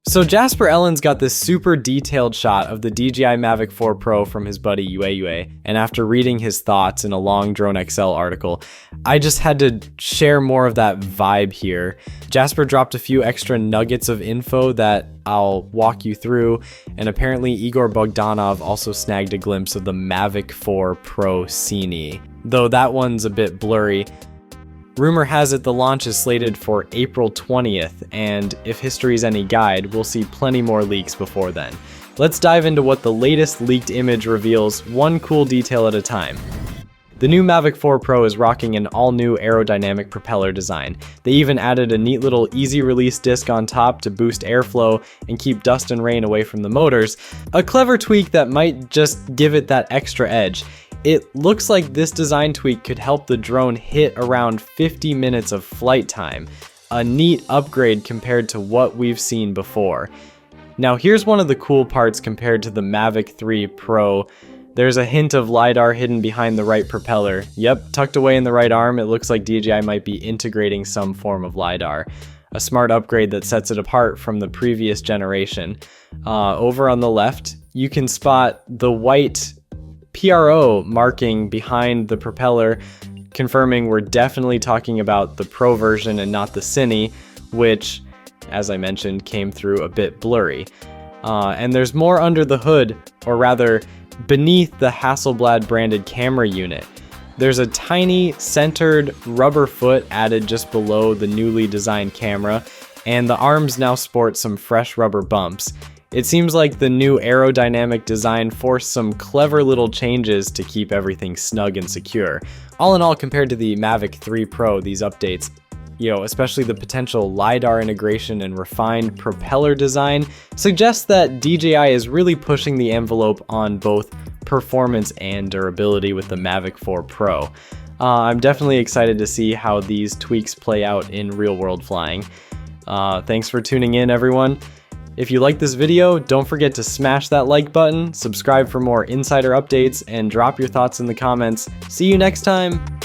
So Jasper Ellen's got this super detailed shot of the DJI Mavic 4 Pro from his buddy Yue, and after reading his thoughts in a long Drone XL article, I just had to share more of that vibe here. Jasper dropped a few extra nuggets of info that I'll walk you through, and apparently Igor Bogdanov also snagged a glimpse of the Mavic 4 Pro Cine, though that one's a bit blurry. Rumor has it the launch is slated for April 20th, and if history's any guide, we'll see plenty more leaks before then. Let's dive into what the latest leaked image reveals, one cool detail at a time. The new Mavic 4 Pro is rocking an all-new aerodynamic propeller design. They even added a neat little easy-release disc on top to boost airflow and keep dust and rain away from the motors, a clever tweak that might just give it that extra edge. It looks like this design tweak could help the drone hit around 50 minutes of flight time, a neat upgrade compared to what we've seen before. Now here's one of the cool parts compared to the Mavic 3 Pro. There's a hint of LiDAR hidden behind the right propeller. Yep, tucked away in the right arm, it looks like DJI might be integrating some form of LiDAR. A smart upgrade that sets it apart from the previous generation. Over on the left, you can spot the white PRO marking behind the propeller, confirming we're definitely talking about the Pro version and not the Cine, which, as I mentioned, came through a bit blurry. And there's more under the hood, or rather, beneath the Hasselblad branded camera unit. There's a tiny centered rubber foot added just below the newly designed camera, and the arms now sport some fresh rubber bumps. It seems like the new aerodynamic design forced some clever little changes to keep everything snug and secure. All in all, compared to the Mavic 3 Pro, these updates, especially the potential LiDAR integration and refined propeller design, suggests that DJI is really pushing the envelope on both performance and durability with the Mavic 4 Pro. I'm definitely excited to see how these tweaks play out in real-world flying. Thanks for tuning in, everyone. If you like this video, don't forget to smash that like button, subscribe for more insider updates, and drop your thoughts in the comments. See you next time!